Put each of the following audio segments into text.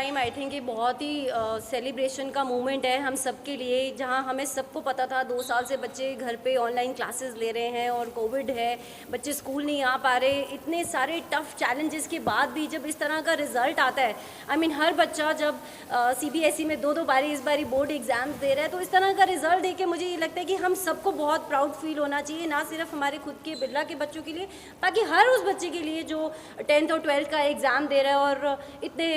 Time I think ये बहुत ही celebration का मोमेंट है हम सब के लिए, जहां हमें सबको पता था 2 साल से बच्चे घर पे ऑनलाइन क्लासेस ले रहे हैं और कोविड है, बच्चे स्कूल नहीं आ पा रहे, इतने सारे टफ चैलेंजेस के बाद भी जब इस तरह का रिजल्ट आता है, आई मीन हर बच्चा जब CBSE में 2-2 बारी इस बारी बोर्ड एग्जाम्स दे रहा है, तो इस तरह का रिजल्ट देख के मुझे ये लगता है कि हम सबको बहुत प्राउड फील होना चाहिए, ना सिर्फ हमारे खुद के बिरला के बच्चों के लिए, बाकी हर उस बच्चे के लिए जो 10th और 12th का एग्ज़ाम दे रहा है और इतने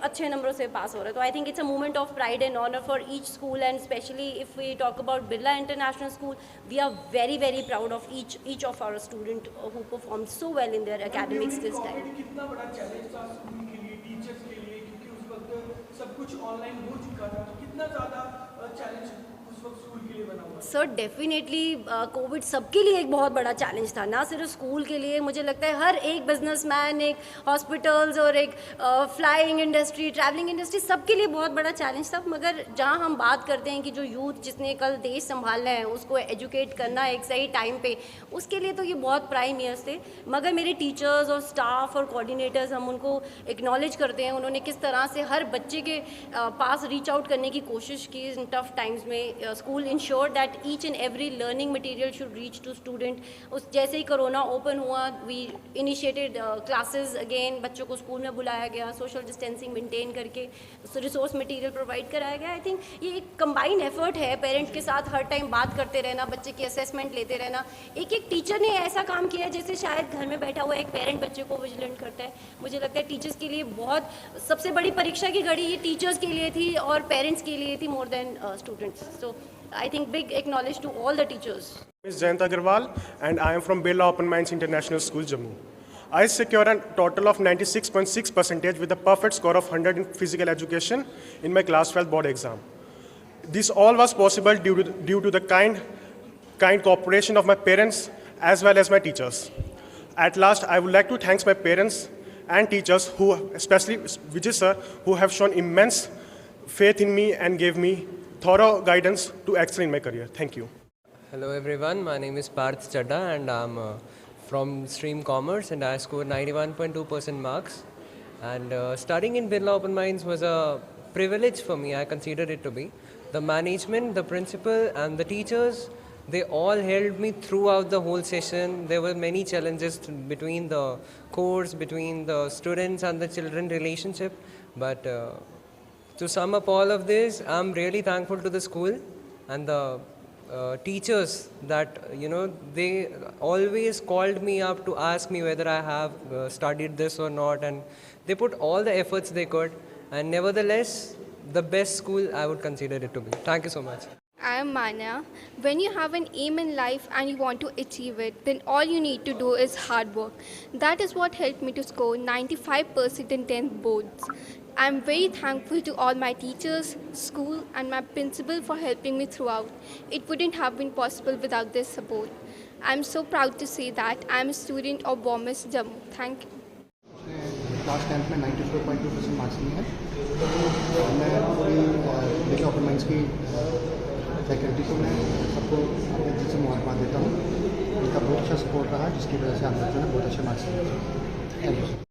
अच्छे नंबरों से पास हो रहा है. तो I think it's a moment of pride and honour for each school, and specially if we talk about Birla International School, we are very very proud of each of our student who performed so well in their academics this time. कितना बड़ा challenge था school के लिए, teachers के लिए, क्योंकि उस वक्त सब कुछ ऑनलाइन हो चुका था, तो कितना ज़्यादा चैलेंज उस वक्त स्कूल के लिए बना हुआ? सर डेफिनेटली कोविड सबके लिए एक बहुत बड़ा चैलेंज था, ना सिर्फ स्कूल के लिए. मुझे लगता है हर एक बिजनेसमैन, एक हॉस्पिटल्स और एक फ्लाइंग इंडस्ट्री, ट्रैवलिंग इंडस्ट्री, सबके लिए बहुत बड़ा चैलेंज था. मगर जहां हम बात करते हैं कि जो यूथ जिसने कल देश संभालना है उसको एजुकेट करना एक सही टाइम पे, उसके लिए तो ये बहुत प्राइम ईयर्स थे. मगर मेरे टीचर्स और स्टाफ और कोऑर्डिनेटर्स, हम उनको एक्नॉलेज करते हैं, उन्होंने किस तरह से हर बच्चे के पास रीच आउट करने की कोशिश की इन टफ टाइम्स में. School ensure that each and every learning material should reach to student. उस जैसे ही कोरोना ओपन हुआ, वी इनिशिएटेड क्लासेस अगेन, बच्चों को स्कूल में बुलाया गया, सोशल डिस्टेंसिंग मेंटेन करके रिसोर्स मटेरियल प्रोवाइड कराया गया. आई थिंक ये एक कंबाइंड एफर्ट है, पेरेंट्स के साथ हर टाइम बात करते रहना, बच्चे की असेसमेंट लेते रहना. एक एक टीचर ने ऐसा काम किया है जैसे शायद घर में बैठा हुआ एक पेरेंट बच्चे को विजिलेंट करता है. मुझे लगता है टीचर्स के लिए बहुत सबसे बड़ी परीक्षा की घड़ी ये टीचर्स के लिए थी और पेरेंट्स के लिए थी more than students. So I think big acknowledge to all the teachers. Ms. Jayant Agarwal, and I am from Birla Open Minds International School, Jammu. I secured a total of 96.6% with a perfect score of 100 in physical education in my class 12 board exam. This all was possible due to the kind cooperation of my parents as well as my teachers. At last, I would like to thank my parents and teachers, who, especially Vijay sir, who have shown immense faith in me and gave me thorough guidance to excel in my career. Thank you. Hello everyone, my name is Parth Chadda and I'm from stream commerce and I scored 91.2% marks, and studying in Birla Open Minds was a privilege for me. I consider it to be. The management, the principal and the teachers, they all held me throughout the whole session. There were many challenges between the course, between the students and the children relationship, but to sum up all of this, I'm really thankful to the school and the teachers that, they always called me up to ask me whether I have studied this or not, and they put all the efforts they could, and nevertheless, the best school I would consider it to be. Thank you so much. I am Manya. When you have an aim in life and you want to achieve it, then all you need to do is hard work. That is what helped me to score 95% in 10th boards. I am very thankful to all my teachers, school and my principal for helping me throughout. It wouldn't have been possible without their support. I am so proud to say that I am a student of BOMIS Jammu. Thank you. Class 10th में 94.2% marks लिए हैं. मैं पूरी Birla open minds की faculty को मैं सबको अपने दिल से मुबारकबाद देता हूँ. उनका बहुत अच्छा सपोर्ट रहा, जिसकी वजह से हम बच्चों ने बहुत अच्छे मार्क्स लिए. Thank you.